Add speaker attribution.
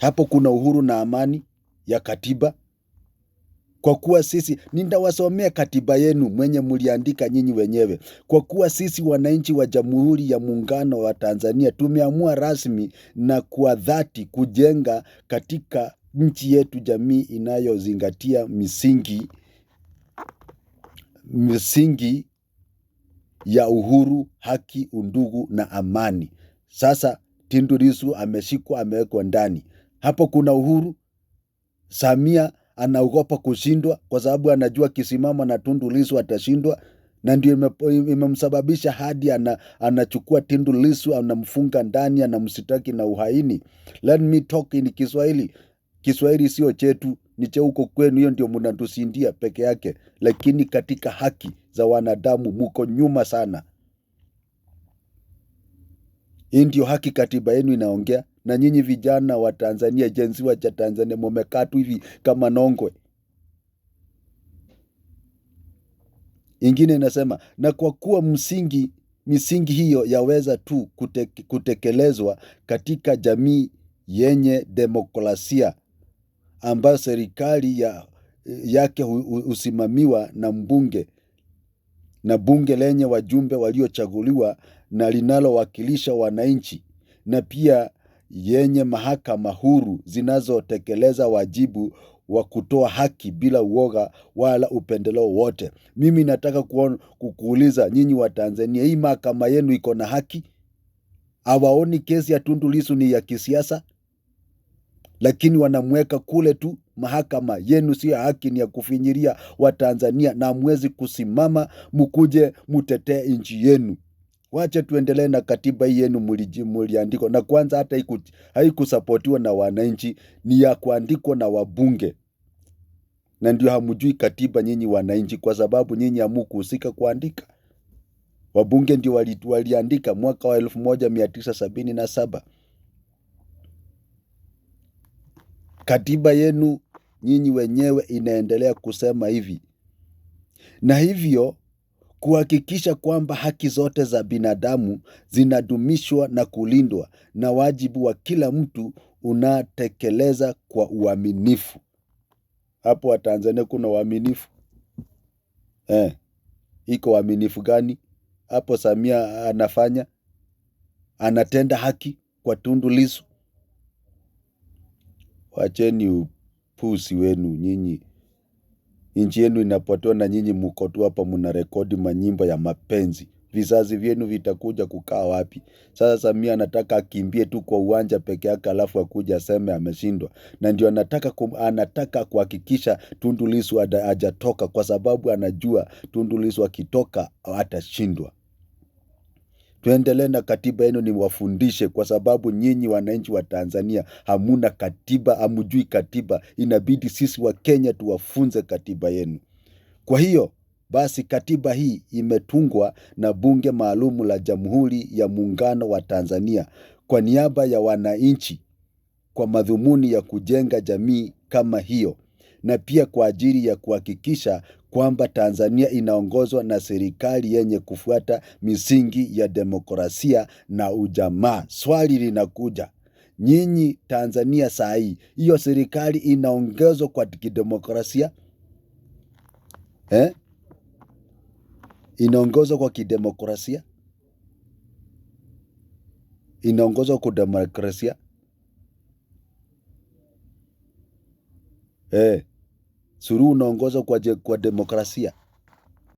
Speaker 1: Hapo kuna uhuru na amani ya katiba. Kwa kuwa sisi, nitawasomea katiba yenu mwenye mliandika nyinyi wenyewe. Kwa kuwa sisi wananchi wa Jamhuri ya Muungano wa Tanzania tumeamua rasmi na kwa dhati kujenga katika nchi yetu jamii inayozingatia misingi ya uhuru, haki, undugu na amani. Sasa Tundu Lissu ameshikwa, amewekwa ndani. Hapo kuna uhuru. Samia anaogopa kushindwa kwa sababu anajua kisimama na Tundu Lissu atashindwa, na ndio imemsababisha hadi anachukua Tundu Lissu, anamfunga ndani, anamsitaki na uhaini. Let me talk in Kiswahili. Kiswahili sio chetu, ni cha huko kwenu, hiyo ndio mnatusindia peke yake, lakini katika haki za wanadamu muko nyuma sana. Hii ndio haki katiba yenu inaongea, na nyinyi vijana wa Tanzania, jenzi wa Tanzania, mumekaa tu hivi kama nongwe. Ingine inasema, na kwa kuwa misingi hiyo yaweza tu kutekelezwa katika jamii yenye demokrasia ambayo serikali yake husimamiwa na bunge lenye wajumbe waliochaguliwa na linalowakilisha wananchi, na pia yenye mahakama huru zinazotekeleza wajibu wa kutoa haki bila uoga wala upendeleo wote. Mimi nataka kukuuliza nyinyi wa Tanzania, hii mahakama yenu iko na haki? Hawaoni kesi ya Tundu Lissu ni ya kisiasa, lakini wanamweka kule tu? Mahakama yenu sio haki, ni ya kufinyiria wa Tanzania, na hamwezi kusimama mkuje mutetee nchi yenu. Wacha tuendelee na katiba hii yenu muliandikwa, na kwanza hata haikusapotiwa na wananchi, ni ya kuandikwa na wabunge. Na ndio hamjui katiba nyinyi wananchi, kwa sababu nyinyi hamukuhusika kuandika. Wabunge ndio waliandika mwaka wa 1977. Katiba yenu nyinyi wenyewe inaendelea kusema hivi, na hivyo kuhakikisha kwamba haki zote za binadamu zinadumishwa na kulindwa, na wajibu wa kila mtu unatekeleza kwa uaminifu. Hapo Watanzania kuna uaminifu? Iko uaminifu gani hapo? Samia anatenda haki kwa Tundu Lissu? Wacheni upusi wenu nyinyi. Nchi yenu inapotoa na nyinyi mko tu hapa mnarekodi manyimbo ya mapenzi. Vizazi vyenu vitakuja kukaa wapi? Sasa Samia anataka akimbie tu kwa uwanja peke yake, alafu akuja aseme ameshindwa. Na ndio anataka kuhakikisha Tundu Lissu hajatoka, kwa sababu anajua Tundu Lissu akitoka atashindwa. Tuendelee na katiba yenu niwafundishe, kwa sababu nyinyi wananchi wa Tanzania hamuna katiba, hamjui katiba. Inabidi sisi wa Kenya tuwafunze katiba yenu. Kwa hiyo basi katiba hii imetungwa na Bunge Maalum la Jamhuri ya Muungano wa Tanzania kwa niaba ya wananchi, kwa madhumuni ya kujenga jamii kama hiyo, na pia kwa ajili ya kuhakikisha kwamba Tanzania inaongozwa na serikali yenye kufuata misingi ya demokrasia na ujamaa. Swali linakuja, nyinyi Tanzania saa hii, hiyo serikali inaongozwa kwa kidemokrasia? Inaongozwa kwa kidemokrasia? Inaongozwa kwa demokrasia? Suluhu unaongozwa kwa demokrasia?